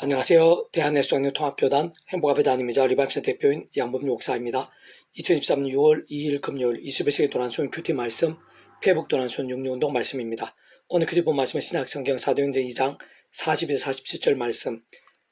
안녕하세요. 대한예수장로통합교단 행복아베단임이자 리바입센터 대표인 양범 목사입니다. 2023년 6월 2일 금요일 이수배식의 도난순 큐티 말씀, 페북 도난순 육류운동 말씀입니다. 오늘 큐티 본 말씀은 신약성경 사도행전 2장 40에서 47절 말씀.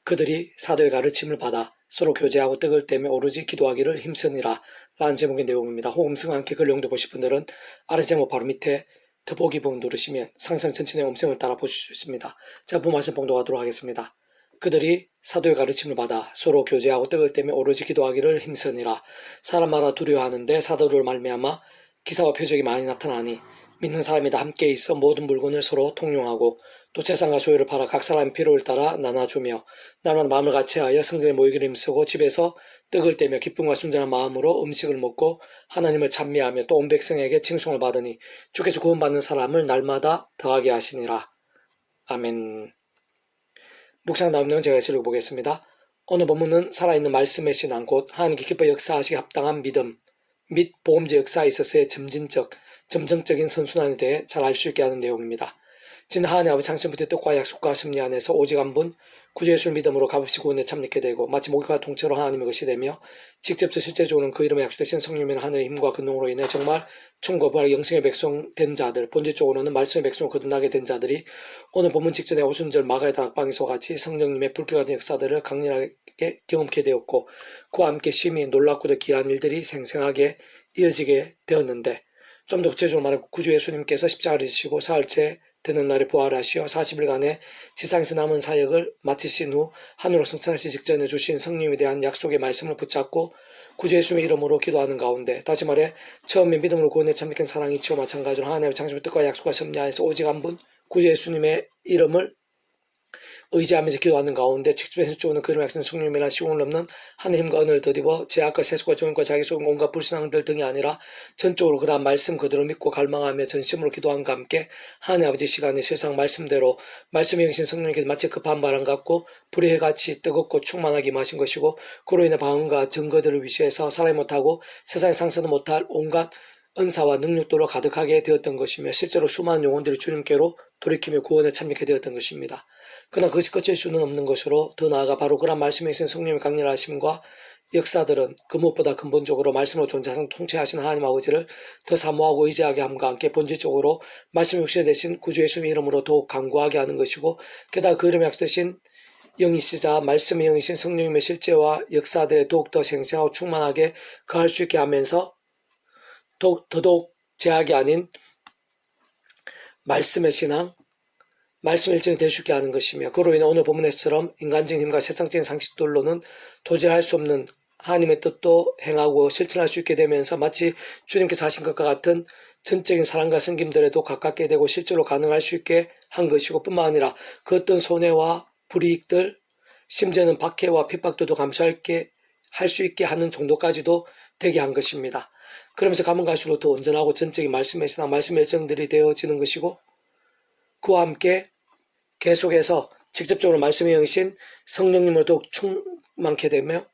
그들이 사도의 가르침을 받아 서로 교제하고 떡을 떼며 오로지 기도하기를 힘쓰니라 라는 제목의 내용입니다. 호음성과 함께 글 내용도 보실 분들은 아래 제목 바로 밑에 더보기 부분 누르시면 상상 전체 내용 음성을 따라 보실 수 있습니다. 자, 본 말씀 봉독하도록 하겠습니다. 그들이 사도의 가르침을 받아 서로 교제하고 떡을 떼며 오로지 기도하기를 힘쓰니라. 사람마다 두려워하는데 사도를 말미암아 기사와 표적이 많이 나타나니 믿는 사람이 다 함께 있어 모든 물건을 서로 통용하고 또 재산과 소유를 팔아 각 사람의 필요를 따라 나눠주며 날마다 마음을 같이하여 성전에 모이기를 힘쓰고 집에서 떡을 떼며 기쁨과 순전한 마음으로 음식을 먹고 하나님을 찬미하며 또 온 백성에게 칭송을 받으니 주께서 구원받는 사람을 날마다 더하게 하시니라. 아멘. 묵상 다음 내용 제가 읽어보겠습니다. 오늘 본문은 살아있는 말씀의 신앙 곧 하나님께 기뻐 역사하시기 합당한 믿음 및 복음제 역사에 있어서의 점정적인 선순환에 대해 잘 알 수 있게 하는 내용입니다. 진짜 하나님 아버지 창세부터 뜻과 약속과 섭리 안에서 오직 한 분 구주 예수를 믿음으로 값없이 구원에 참여하게 되고 마치 목욕과 통째로 하나님의 것이 되며 직접적 실제적으로는 그 이름에 약속되신 성령이나 하늘의 힘과 근능으로 인해 정말 천국과 부활의 영생의 백성 된 자들, 본질적으로는 말씀의 백성을 거듭나게 된 자들이 오늘 본문 직전에 오순절 마가의 다락방에서 같이 성령님의 불길 같은 역사들을 강렬하게 경험하게 되었고 그와 함께 심히 놀랍고도 귀한 일들이 생생하게 이어지게 되었는데 좀 더 구체적으로 말해 구주 예수님께서 십자가를 지시고 사흘째 되는 날에 부활하시어 40일간의 지상에서 남은 사역을 마치신 후 하늘로 승천하시 직전에 주신 성령에 대한 약속의 말씀을 붙잡고 구주 예수님의 이름으로 기도하는 가운데 다시 말해 처음에 믿음으로 구원에 참여한 사랑이 있지와 마찬가지로 하나님의 창조의 뜻과 약속과 섭리 안에서 오직 한 분 구주 예수님의 이름을 의지하면서 기도하는 가운데 직접해서 주는 그 이름의 약속은 성령이란 시공을 넘는 하늘 힘과 은혜를 덧입어 죄악과 세속과 정욕과 자기 속은 온갖 불신앙들 등이 아니라 전적으로 그러한 말씀 그대로 믿고 갈망하며 전심으로 기도함과 함께 하나님 아버지 시간에 세상 말씀대로 말씀의 영신 성령께서 마치 급한 바람 같고 불의 해같이 뜨겁고 충만하게 마신 것이고 그로 인해 방언과 증거들을 위시해서 살아야 못하고 세상에 상서도 못할 온갖 은사와 능력도로 가득하게 되었던 것이며 실제로 수많은 영혼들이 주님께로 돌이키며 구원에 참여하게 되었던 것입니다. 그러나 그것이 끝일 수는 없는 것으로 더 나아가 바로 그런 말씀에 있는 성령의 강렬하심과 역사들은 그 무엇보다 근본적으로 말씀으로 존재하신 통치하신 하나님 아버지를 더 사모하고 의지하게 함과 함께 본질적으로 말씀 육신이 되신 구주 예수님의 이름으로 더욱 강구하게 하는 것이고 게다가 그 이름에 약속되신 영이시자 말씀의 영이신 성령님의 실제와 역사들에 더욱더 생생하고 충만하게 거할 수 있게 하면서 더더욱 제약이 아닌 말씀의 신앙, 말씀의 일정이 될 수 있게 하는 것이며 그로 인해 오늘 본문에처럼 인간적인 힘과 세상적인 상식들로는 도저히 할 수 없는 하나님의 뜻도 행하고 실천할 수 있게 되면서 마치 주님께서 하신 것과 같은 전적인 사랑과 섬김들에도 가깝게 되고 실제로 가능할 수 있게 한 것이고 뿐만 아니라 그 어떤 손해와 불이익들 심지어는 박해와 핍박들도 할 수 있게 하는 정도까지도 되게 한 것입니다. 그러면서 가면 갈수록 더 온전하고 전적인 말씀의 신앙, 말씀의 일정들이 되어지는 것이고 그와 함께 계속해서 직접적으로 말씀의 영이신 성령님을 더욱 충만케 되며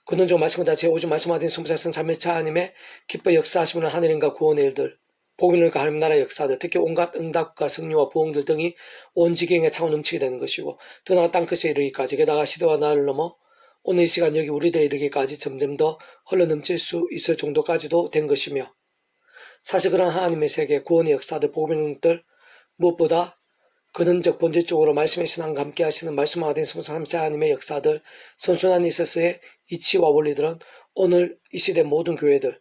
근원적으로 말씀보다 제5주 말씀하신 성부사성 삼일차 하나님의 기뻐 역사하시는 하늘인과 구원의 일들, 복음과 하나님 나라의 역사들, 특히 온갖 응답과 승리와 부흥들 등이 온 지경에 차고 넘치게 되는 것이고 더 나아가 땅끝에 이르기까지 게다가 시대와 나를 넘어 오늘 이 시간 여기 우리들에 이르기까지 점점 더 흘러넘칠 수 있을 정도까지도 된 것이며 사실 그런 하나님의 세계, 구원의 역사들, 복음의 능력들 무엇보다 근원적 본질적으로 말씀의 신앙과 함께 하시는 말씀과 된 성삼자 하나님의 역사들, 선순환이 있어서의 이치와 원리들은 오늘 이 시대 모든 교회들,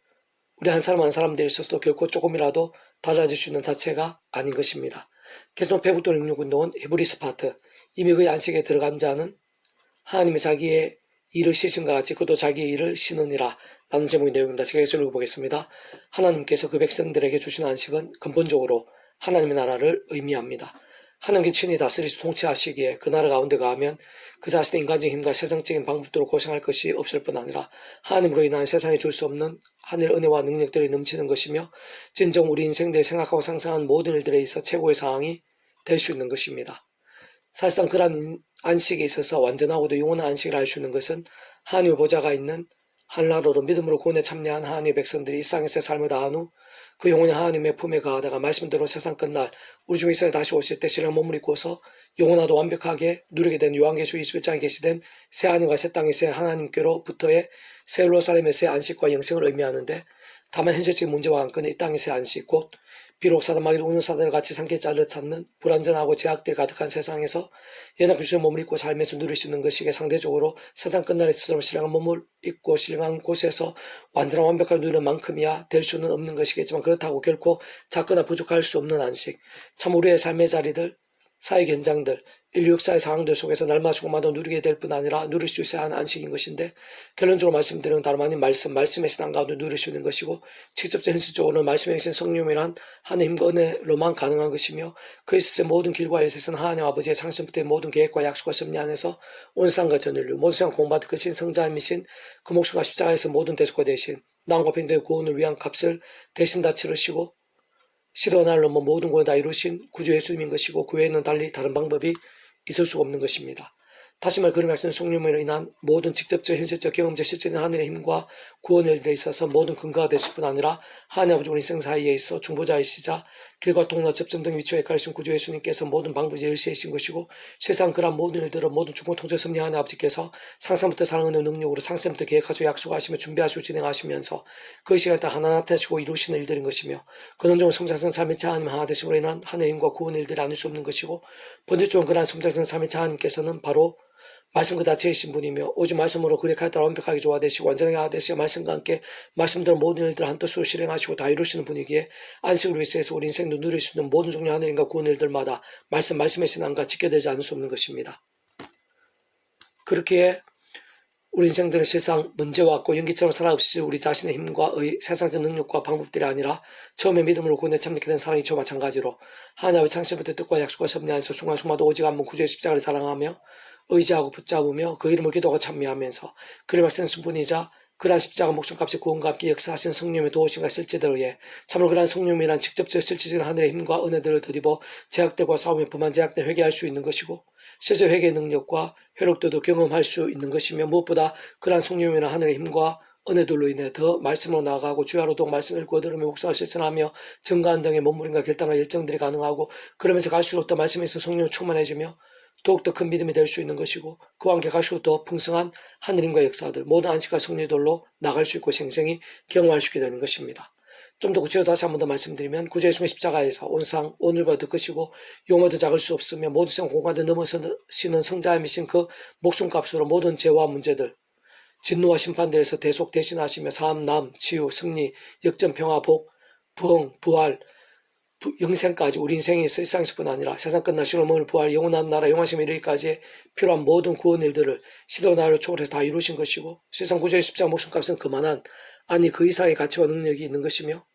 우리 한 사람 한 사람들이 있어서도 결코 조금이라도 달라질 수 있는 자체가 아닌 것입니다. 계속 배북도 능력운동은 히브리스 파트, 이미 그의 안식에 들어간 자는 하나님의 자기의 일을 시심과 같이 그도 자기의 일을 신으니라 라는 제목의 내용입니다. 제가 이것을 읽어보겠습니다. 하나님께서 그 백성들에게 주신 안식은 근본적으로 하나님의 나라를 의미합니다. 하나님께 친히 다스리시 통치하시기에 그 나라 가운데 가면 그 자신의 인간적인 힘과 세상적인 방법대로 고생할 것이 없을 뿐 아니라 하나님으로 인한 세상에 줄 수 없는 하늘 은혜와 능력들이 넘치는 것이며 진정 우리 인생들이 생각하고 상상한 모든 일들에 있어 최고의 상황이 될 수 있는 것입니다. 사실상 그러한 안식에 있어서 완전하고도 영원한 안식을 알 수 있는 것은 하나님의 보좌가 있는 하늘나라로 믿음으로 구원에 참여한 하나님의 백성들이 일상에서의 삶을 다한 후 그 영혼이 하나님의 품에 가다가 말씀대로 세상 끝날 우리 중에 있어 다시 오실 때 신랑 몸을 입고서 영원하도 완벽하게 누리게 된 요한계시록 21장에 계시된 새 하늘과 새 땅의 새 하나님께로부터의 새 예루살렘의 새 안식과 영생을 의미하는데, 다만 현실적인 문제와 관건은 이 땅의 새 안식, 곧 비록 사단마귀도 우는 사단을 같이 삼킬 자를 찾는 불안전하고 제약들이 가득한 세상에서 연약 규칙의 몸을 입고 삶에서 누릴 수 있는 것이기에, 상대적으로 세상 끝날의 스스로 신령한 몸을 입고 신령한 곳에서 완전한 완벽함을 누리는 만큼이야 될 수는 없는 것이겠지만, 그렇다고 결코 작거나 부족할 수 없는 안식, 참 우리의 삶의 자리들, 사회 현장들, 인류 역사의 상황들 속에서 날마다 조금마다 누리게 될 뿐 아니라 누릴 수 있어야 하는 안식인 것인데, 결론적으로 말씀드리는 다름 아닌 말씀의 신앙 가운데 누릴 수 있는 것이고, 직접적 현실적으로는 말씀의 신 성령이란 하나님 힘과 은혜로만 가능한 것이며, 그리스도의 모든 길과 일에서는 하나님 아버지의 창세부터의 모든 계획과 약속과 섭리 안에서 온 세상과 전 인류, 모든 세상 공부받은 그 신성자이신 그 목숨과 십자가에서 모든 대속과 대신 나음과 평등의 구원을 위한 값을 대신 다 치르시고 시대와 날로 넘어 모든 구원을 다 이루신 구주 예수님인 것이고, 그 외에는 달리 다른 방법이 있을 수가 없는 것입니다. 다시 말해, 그런 말씀 성령으로 인한 모든 직접적, 현실적, 경험적, 실제적인 하늘의 힘과 구원의 일들에 있어서 모든 근거가 되실 뿐 아니라 하나님 아버지 우리 인생 사이에 있어 중보자이시자 길과 통로, 접점 등의 위치에 가르친 구주 예수님께서 모든 방법을 일시이신 것이고, 세상 그러한 모든 일들을 모든 중보 통제 섭리 하나님 아버지께서 상상부터 사랑하는 능력으로 상세부터 계획하시고 약속하시며 준비하시고 진행하시면서 그 시간에 다 하나 나타내시고 이루시는 일들인 것이며, 근원적으로 성장성 삶의 차 하나님 하나 되심으로 인한 하늘의 힘과 구원의 일들이 아닐 수 없는 것이고, 본질적으로 그러한 성장성 삶의 차 하나님께서는 바로 말씀 그 자체이신 분이며, 오직 말씀으로 그리 칼 따라 완벽하게 조화되시고 완전하게 하되시고 말씀과 함께 말씀대로 모든 일들을 한뜻으로 실행하시고 다 이루시는 분이기에, 안식을 위해서 우리 인생도 누릴 수 있는 모든 종류의 하늘인과 구원 일들마다 말씀의 신앙과 지켜되지 않을 수 없는 것입니다. 그렇기에 우리 인생들은 세상 문제와 같고 연기처럼 살아없이 우리 자신의 힘과 세상적 능력과 방법들이 아니라 처음에 믿음으로 구원에 참여하게 된 사랑이 저와 마찬가지로 하나님 아버지 창세부터 뜻과 약속과 섭리 안에서 순간순간마다 오직 한 번 구주의 십자가를 사랑하며 의지하고 붙잡으며 그 이름을 기도하고 찬미하면서 그의 말씀 순분이자 그러한 십자가 목숨값의 구원과 함께 역사하신 성령의 도우심과 실제대로 참으로 그러한 성령이란 직접적 실질적인 하늘의 힘과 은혜들을 드리고 제약들과 싸우며 범한 제약들을 회개할 수 있는 것이고, 실제 회개의 능력과 회복도도 경험할 수 있는 것이며, 무엇보다 그러한 성령이란 하늘의 힘과 은혜들로 인해 더 말씀으로 나아가고 주야로도 말씀을 읽고 들으며 묵상을 실천하며 증거한 등의 몸부림과 결단과 열정들이 가능하고, 그러면서 갈수록 더 말씀에서 성령을 충만해지며 더욱더 큰 믿음이 될 수 있는 것이고, 그와 함께 갈수록 더 풍성한 하늘임과 역사들, 모든 안식과 승리들로 나갈 수 있고 생생히 경험할 수 있게 되는 것입니다. 좀 더 구체적으로 다시 한 번 더 말씀드리면, 구주 예수님의 십자가에서 온상, 온율보다 더 크시고 용어도 작을 수 없으며 모든 세상 공간을 넘어서시는 성자이신 그 목숨값으로 모든 죄와 문제들, 진노와 심판들에서 대속 대신하시며 삶, 남, 치유, 승리, 역전, 평화, 복, 부흥, 부활, 영생까지 우리 인생이 세상에서뿐 아니라 세상 끝날 시로몸을 부활 영원한 나라 영화심에 이르기까지 필요한 모든 구원 일들을 시도 나라를 초월해서 다 이루신 것이고, 세상 구주의 십자가 목숨값은 그만한, 아니 그 이상의 가치와 능력이 있는 것이며,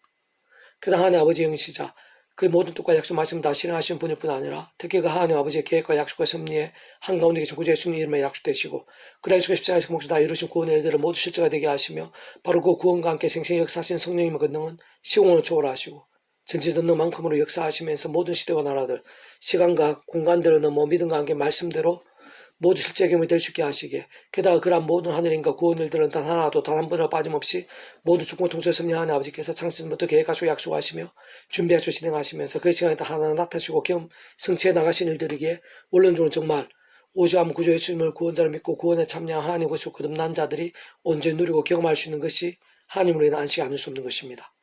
그다 하나님 아버지의 영시자 그 모든 뜻과 약속 말씀을 다 실행하시는 분일 뿐 아니라 특히 그 하나님 아버지의 계획과 약속과 섭리에 한가운데 계신 구주 예수님 이름에 약속되시고, 그라 예수가 십자가에서 그 목숨 다 이루신 구원의 일들을 모두 실제가 되게 하시며, 바로 그 구원과 함께 생생히 역사하신 성령님의 권능은 시공을 초월하시고 전지전능만큼으로 역사하시면서 모든 시대와 나라들, 시간과 공간들을 넘어 믿음과 함께 말씀대로 모두 실제 경험이 될 수 있게 하시기에, 게다가 그러한 모든 하늘인과 구원 일들은 단 하나도 단 한 번이라 빠짐없이 모두 죽고 통솔 섭리하는 아버지께서 창세전부터 계획하시고 약속하시며 준비하시고 진행하시면서 그 시간에 다 하나하나 나타시고 경험 성취해 나가신 일들이기에, 원론적으로 정말 오직 한 구주 예수님을 구원자를 믿고 구원에 참여한 하나님 것으로 거듭난 자들이 온전히 누리고 경험할 수 있는 것이 하나님으로 인한 안식이 아닐 수 없는 것입니다.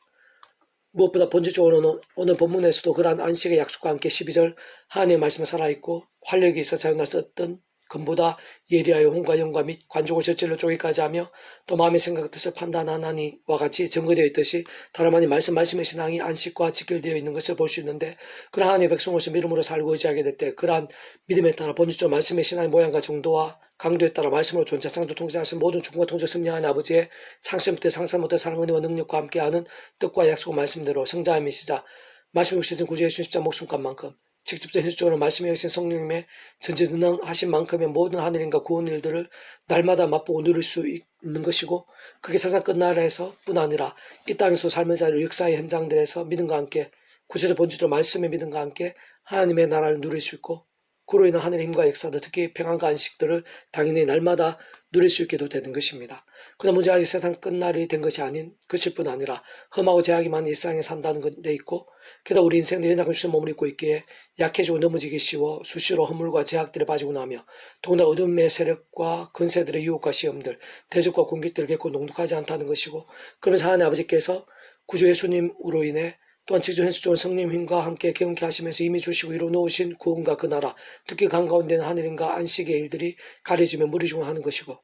무엇보다 본질적으로는 오늘 본문에서도 그러한 안식의 약속과 함께 12절 하나님의 말씀에 살아있고 활력이 있어 자연날 썼던 금보다 예리하여 혼과 영과 및 관족을 절제로 쪼개까지 하며 또 마음의 생각 뜻을 판단하나니와 같이 증거되어 있듯이, 다름 아닌 말씀의 신앙이 안식과 직결되어 있는 것을 볼 수 있는데, 그러한 하나님의 백성으로서 믿음으로 살고 의지하게 될 때 그러한 믿음에 따라 본질적으로 말씀의 신앙의 모양과 정도와 강도에 따라 말씀으로 존재 창조 통제하신 모든 중과 통제 섭리하는 아버지의 창세부터 상상부터 사랑 은혜와 능력과 함께하는 뜻과 약속과 말씀대로 성자이시자 말씀을 주신 구주 예수 십자가 목숨값만큼 직접적 현실적으로 말씀에 계신 성령님의 전지전능하신 만큼의 모든 하늘인과 구원 일들을 날마다 맛보고 누릴 수 있는 것이고, 그게 세상 끝날에서 뿐 아니라 이 땅에서 살면서 역사의 현장들에서 믿음과 함께 구체적 본질적으로 말씀의 믿음과 함께 하나님의 나라를 누릴 수 있고, 그로 인한 하늘의 힘과 역사들, 특히 평안과 안식들을 당연히 날마다 누릴 수 있게도 되는 것입니다. 그러나 문제 아직 세상 끝날이 된 것이 아닌 그칠 뿐 아니라 험하고 제약이 많은 일상에 산다는 데 있고, 게다가 우리 인생도 연약한 주신 몸을 입고 있기에 약해지고 넘어지기 쉬워 수시로 허물과 제약들에 빠지고 나며, 더구나 어둠의 세력과 근세들의 유혹과 시험들, 대적과 공격들을 겪고 녹록하지 않다는 것이고, 그러면서 하나님 아버지께서 구주 예수님으로 인해 또한 직접 현실 좋은 성령 힘과 함께 경험케 하시면서 이미 주시고 이루 놓으신 구원과 그 나라, 특히 강 가운데는 하늘인가 안식의 일들이 가려지며 무리지고 하는 것이고,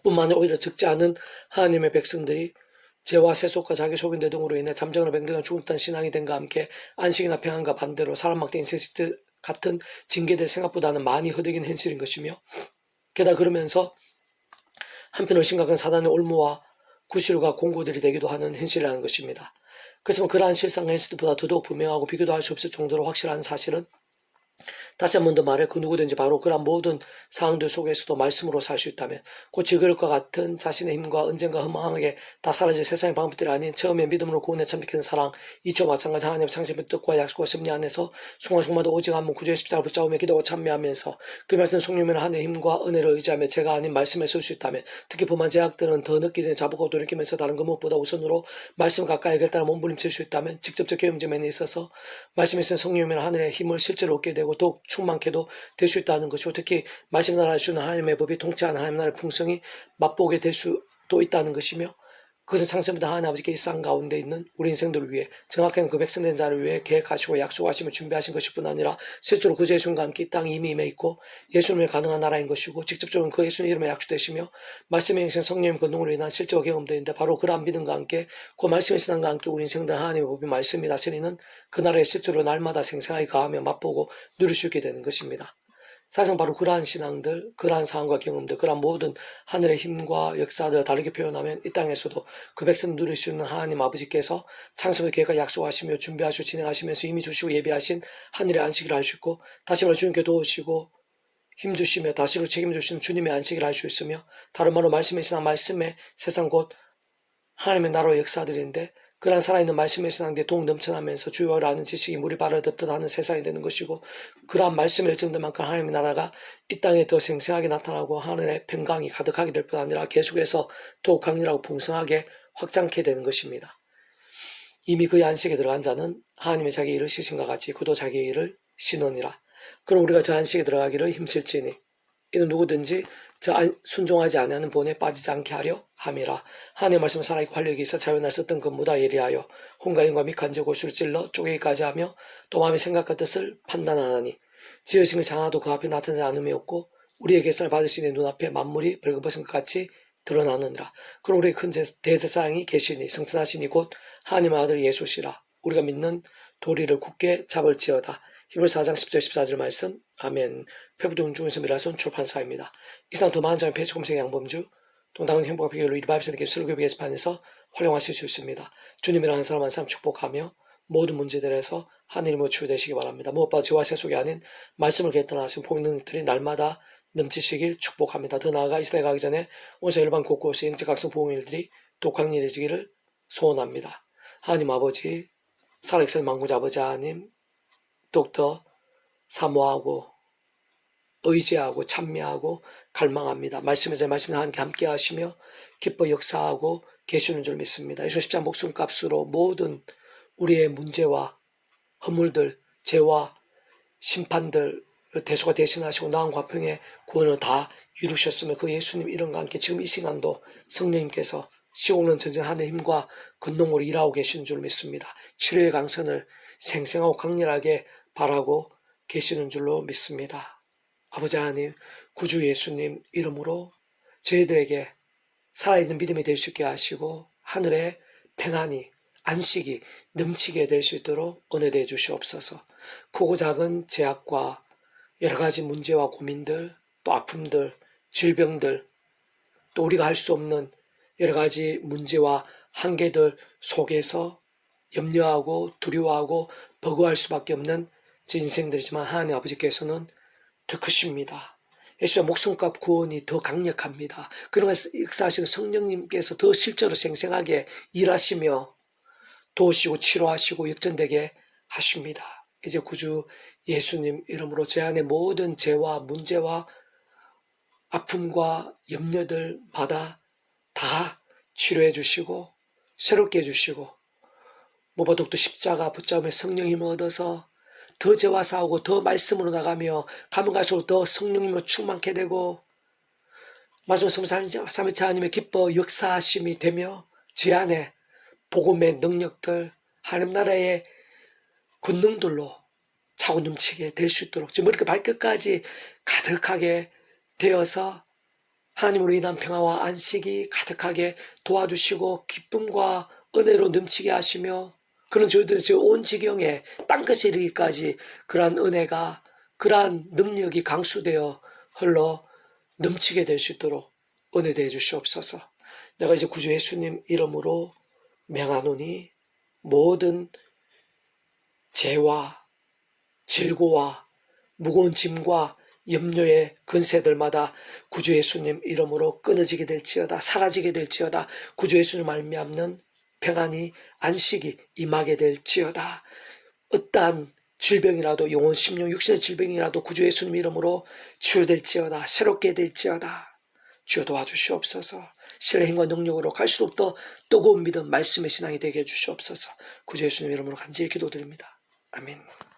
뿐만 아니라 오히려 적지 않은 하나님의 백성들이 죄와 세속과 자기 속인대 등으로 인해 잠정으로 맹등한 죽음단 신앙이 된과 함께 안식이나 평안과 반대로 사람 막대 인생 같은 징계될 생각보다는 많이 허덕인 현실인 것이며, 게다가 그러면서 한편으로 심각한 사단의 올무와 구실과 공고들이 되기도 하는 현실이라는 것입니다. 그렇지만 그러한 실상과 현실보다 더더욱 분명하고 비교도 할 수 없을 정도로 확실한 사실은, 다시 한 번 더 말해 그 누구든지 바로 그런 모든 상황들 속에서도 말씀으로 살 수 있다면, 곧 질그릇과 같은 자신의 힘과 언젠가 허망하게 다 사라질 세상의 방법들이 아닌 처음에 믿음으로 구원에 참여하는 사랑, 이처 마찬가지 하나님의 창조의 뜻과 약속과 섭리 안에서 순간순간마다 오직 한번 구주의 십자가를 붙잡으며 기도하고 참여하면서 그 말씀 성령의 하나님의 힘과 은혜를 의지하며 제가 아닌 말씀에 설 수 있다면, 특히 범한 제약들은 더 늦기 전에 자복하고 돌이키면서 다른 것 무엇보다 우선으로 말씀 가까이 길 따라 몸부림칠 수 있다면, 직접적 경험점에 있어서 말씀에 있는 성령의 하늘의 힘을 실제로 얻게 되고 더욱 충만케도 될 수 있다는 것이고, 특히 말씀 나라를 주는 하나님의 법이 통치하는 하나님 나라의 풍성이 맛보게 될 수도 있다는 것이며, 그것은 창세부터 하나님 아버지께 일상 가운데 있는 우리 인생들을 위해, 정확하게 그 백성된 자를 위해 계획하시고 약속하시며 준비하신 것일 뿐 아니라 실제로 그 예수님과 함께 이 땅에 이미 임해 있고 예수님을 가능한 나라인 것이고, 직접적으로 그 예수님 이름에 약속되시며 말씀의 인생 성령의 권능으로 인한 실제와 경험되는데, 바로 그러한 믿음과 함께 그 말씀의 신앙과 함께 우리 인생들 하나님의 법이 말씀이 다스리는 그 나라에 실제로 날마다 생생하게 가하며 맛보고 누릴 수 있게 되는 것입니다. 사실상 바로 그러한 신앙들, 그러한 상황과 경험들, 그러한 모든 하늘의 힘과 역사들 다르게 표현하면 이 땅에서도 그 백성 누릴 수 있는 하나님 아버지께서 창세의 계획과 약속하시며 준비하시고 진행하시면서 이미 주시고 예비하신 하늘의 안식을 알 수 있고, 다시 말해 주님께 도우시고 힘주시며 다시로 책임주시는 주님의 안식을 알 수 있으며, 다른 말로 말씀의 신앙, 말씀의 세상 곧 하나님의 나라의 역사들인데, 그러한 살아있는 말씀의 신앙에 더욱 넘쳐나면서 주여를 아는 지식이 물이 발을 덮듯 하는 세상이 되는 것이고, 그러한 말씀의 일정들만큼 하나님의 나라가 이 땅에 더 생생하게 나타나고 하늘의 평강이 가득하게 될 뿐 아니라 계속해서 더욱 강렬하고 풍성하게 확장케 되는 것입니다. 이미 그의 안식에 들어간 자는 하나님의 자기 일을 시신과 같이 그도 자기 일을 신으니라. 그럼 우리가 저 안식에 들어가기를 힘쓸지니 이는 누구든지 순종하지 아니하는 본에 빠지지 않게 하려 함이라. 하나님의 말씀은 살아있고 활력이 있어 자유날 썼던 것보다 예리하여 혼과인과 미간제 고수를 찔러 쪼개기까지 하며 또 마음의 생각과 뜻을 판단하나니, 지으신 그 장하도 그 앞에 나타나지 않음이 없고 우리의 계산을 받을 수 있는 눈앞에 만물이 벌거벗은 것 같이 드러나느니라. 그럼 우리의 큰 대제사장이 계시니 성천하시니 곧 하나님의 아들 예수시라. 우리가 믿는 도리를 굳게 잡을지어다. 히브리서 4장 10절 14절 말씀. 아멘. 페북동 중에서 미라손 출판사입니다. 이상 더 많은 점의 페이지 검색 양범주 동당은 행복한 비결로 일바입사님께 설교 게시판에서 활용하실 수 있습니다. 주님이랑 한 사람 한 사람 축복하며 모든 문제들에서 하늘님으로 치유되시기 바랍니다. 무엇보다 죄와 세속이 아닌 말씀을 개탄하시는 복의 능력들이 날마다 넘치시길 축복합니다. 더 나아가 이 시대에 가기 전에 온세 일반 곳곳에 영적각성 보응일들이 또 강렬해지기를 소원합니다. 하나님 아버지, 살아계신 만구자 아버지 하나님, 더욱더 사모하고 의지하고 찬미하고 갈망합니다. 말씀에서 말씀을 하나님께 함께 하시며 기뻐 역사하고 계시는 줄 믿습니다. 예수 십자가 목숨값으로 모든 우리의 문제와 허물들, 죄와 심판들 대수가 대신하시고 나은 화평의 구원을 다 이루셨으며, 그 예수님 이름과 함께 지금 이 시간도 성령님께서 시오는 전쟁 하늘의 힘과 권능으로 일하고 계시는 줄 믿습니다. 치료의 강선을 생생하고 강렬하게 바라고 계시는 줄로 믿습니다. 아버지 하나님, 구주 예수님 이름으로 저희들에게 살아있는 믿음이 될 수 있게 하시고 하늘의 평안이, 안식이 넘치게 될 수 있도록 은혜되어 주시옵소서. 크고 작은 제약과 여러 가지 문제와 고민들, 또 아픔들, 질병들, 또 우리가 할 수 없는 여러 가지 문제와 한계들 속에서 염려하고 두려워하고 버거워할 수밖에 없는 제 인생들이지만, 하나님 아버지께서는 더 크십니다. 예수의 목숨값 구원이 더 강력합니다. 그러나 역사하시는 성령님께서 더 실제로 생생하게 일하시며 도우시고 치료하시고 역전되게 하십니다. 이제 구주 예수님 이름으로 제 안의 모든 죄와 문제와 아픔과 염려들마다 다 치료해 주시고 새롭게 해주시고 무엇보다 십자가 붙잡으며 성령 힘을 얻어서 더 죄와 싸우고 더 말씀으로 나가며 가면 갈수록 더 성령님으로 충만케 되고 마지막 삼위체 하나님의 기뻐 역사하심이 되며 제 안에 복음의 능력들 하나님 나라의 권능들로 차고 넘치게 될 수 있도록 지금 머리끝 발끝까지 가득하게 되어서 하나님으로 인한 평화와 안식이 가득하게 도와주시고 기쁨과 은혜로 넘치게 하시며 그런 저희들의 온 지경에 땅끝에 이르기까지 그러한 은혜가 그러한 능력이 강수되어 흘러 넘치게 될 수 있도록 은혜 되어 주시옵소서. 내가 이제 구주 예수님 이름으로 명하노니 모든 죄와 질고와 무거운 짐과 염려의 근세들마다 구주 예수님 이름으로 끊어지게 될지어다. 사라지게 될지어다. 구주 예수님 말미암는 평안이 안식이 임하게 될지어다. 어떠한 질병이라도 영혼 심령 육신의 질병이라도 구주 예수님 이름으로 치유될지어다. 새롭게 될지어다. 주여 도와주시옵소서. 신의 힘과 능력으로 갈수록 더 뜨거운 믿음 말씀의 신앙이 되게 해주시옵소서. 구주 예수님 이름으로 간절히 기도드립니다. 아멘.